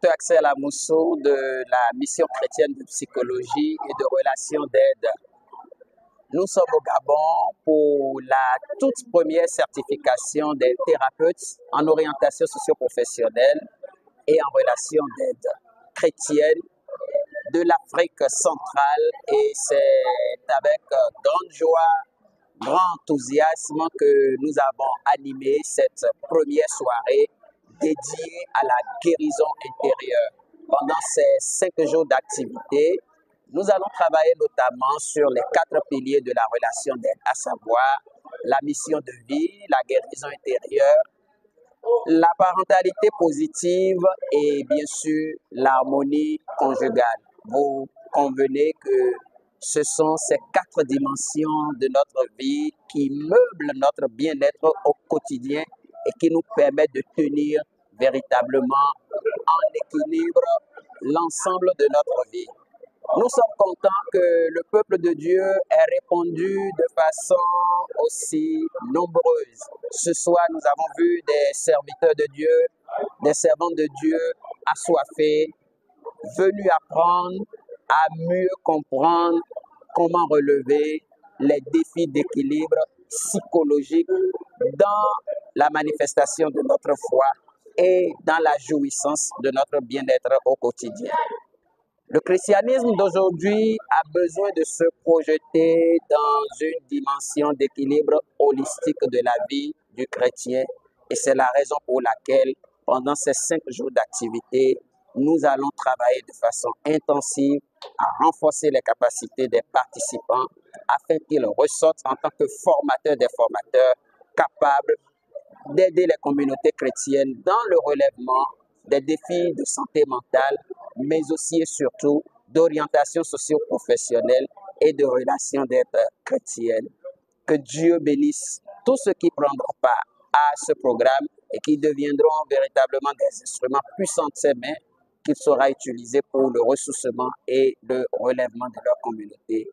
Dr Axel Amoussou de la Mission chrétienne de psychologie et de relations d'aide. Nous sommes au Gabon pour la toute première certification des thérapeutes en orientation socio-professionnelle et en relations d'aide chrétienne de l'Afrique centrale, et c'est avec grande joie, grand enthousiasme que nous avons animé cette première soirée dédiée à la guérison intérieure. Pendant ces 5 jours d'activité, nous allons travailler notamment sur les 4 piliers de la relation d'aide, à savoir la mission de vie, la guérison intérieure, la parentalité positive et bien sûr l'harmonie conjugale. Vous convenez que ce sont ces 4 dimensions de notre vie qui meublent notre bien-être au quotidien et qui nous permettent de tenir véritablement en équilibre l'ensemble de notre vie. Nous sommes contents que le peuple de Dieu ait répondu de façon aussi nombreuse. Ce soir, nous avons vu des serviteurs de Dieu, des servants de Dieu assoiffés, venus apprendre à mieux comprendre comment relever les défis d'équilibre psychologique dans la manifestation de notre foi et dans la jouissance de notre bien-être au quotidien. Le christianisme d'aujourd'hui a besoin de se projeter dans une dimension d'équilibre holistique de la vie du chrétien, et c'est la raison pour laquelle, pendant ces 5 jours d'activité, nous allons travailler de façon intensive à renforcer les capacités des participants afin qu'ils ressortent en tant que formateurs des formateurs capables d'aider les communautés chrétiennes dans le relèvement des défis de santé mentale, mais aussi et surtout d'orientation socio-professionnelle et de relations d'aide chrétienne. Que Dieu bénisse tous ceux qui prendront part à ce programme et qui deviendront véritablement des instruments puissants de ses mains qu'il sera utilisé pour le ressourcement et le relèvement de leur communauté.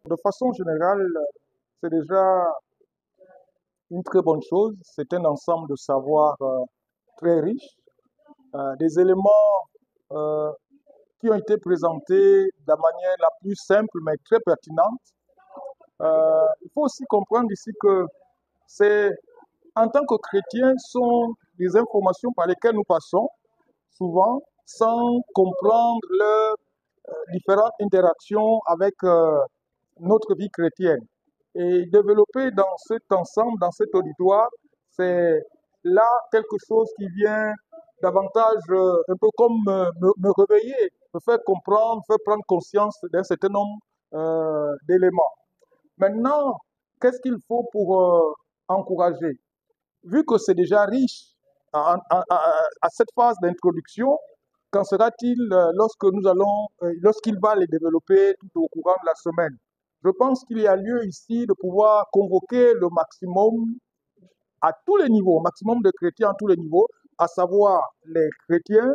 De façon générale, c'est déjà une très bonne chose. C'est un ensemble de savoirs très riche, des éléments qui ont été présentés de la manière la plus simple mais très pertinente. Il faut aussi comprendre ici que c'est, en tant que chrétiens, sont des informations par lesquelles nous passons souvent sans comprendre leurs différentes interactions avec notre vie chrétienne. Et développer dans cet ensemble, dans cet auditoire, c'est là quelque chose qui vient davantage un peu comme me réveiller, me faire comprendre, faire prendre conscience d'un certain nombre d'éléments. Maintenant, qu'est-ce qu'il faut pour encourager? Vu que c'est déjà riche à cette phase d'introduction, qu'en sera-t-il lorsqu'il va les développer tout au courant de la semaine? Je pense qu'il y a lieu ici de pouvoir convoquer le maximum à tous les niveaux, maximum de chrétiens à tous les niveaux, à savoir les chrétiens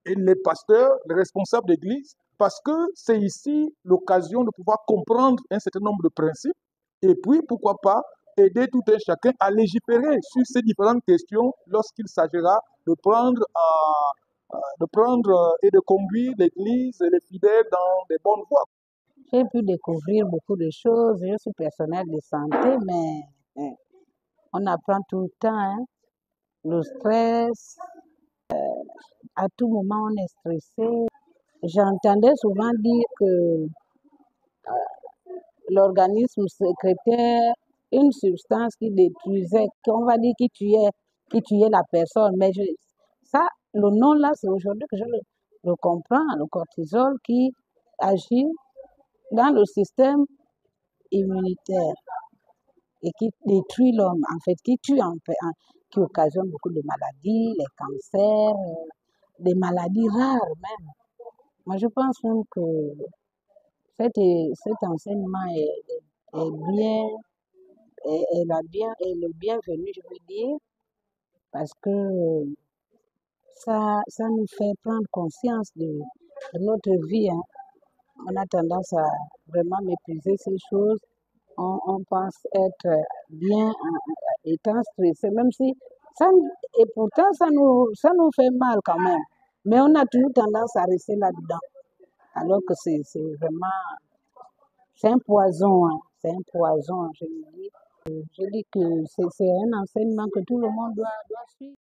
et les pasteurs, les responsables d'église, parce que c'est ici l'occasion de pouvoir comprendre un certain nombre de principes et puis, pourquoi pas, aider tout un chacun à légiférer sur ces différentes questions lorsqu'il s'agira de prendre et de conduire l'église et les fidèles dans des bonnes voies. J'ai pu découvrir beaucoup de choses. Je suis personnel de santé, mais on apprend tout le temps. Hein. Le stress, à tout moment, on est stressé. J'entendais souvent dire que l'organisme sécrétait une substance qui détruisait, qu'on va dire qui tuait la personne. Mais ça, le nom là, c'est aujourd'hui que je le comprends, le cortisol qui agit dans le système immunitaire et qui détruit l'homme, en fait, qui tue, qui occasionne beaucoup de maladies, les cancers, des maladies rares même. Moi, je pense même que cet enseignement est le bienvenu, je veux dire, parce que ça nous fait prendre conscience de notre vie. Hein. On a tendance à vraiment mépriser ces choses. On pense être bien étant stressé, même si et pourtant ça nous fait mal quand même. Mais on a toujours tendance à rester là-dedans. Alors que c'est vraiment, c'est un poison, hein. C'est un poison, je le dis. Je dis que c'est un enseignement que tout le monde doit suivre.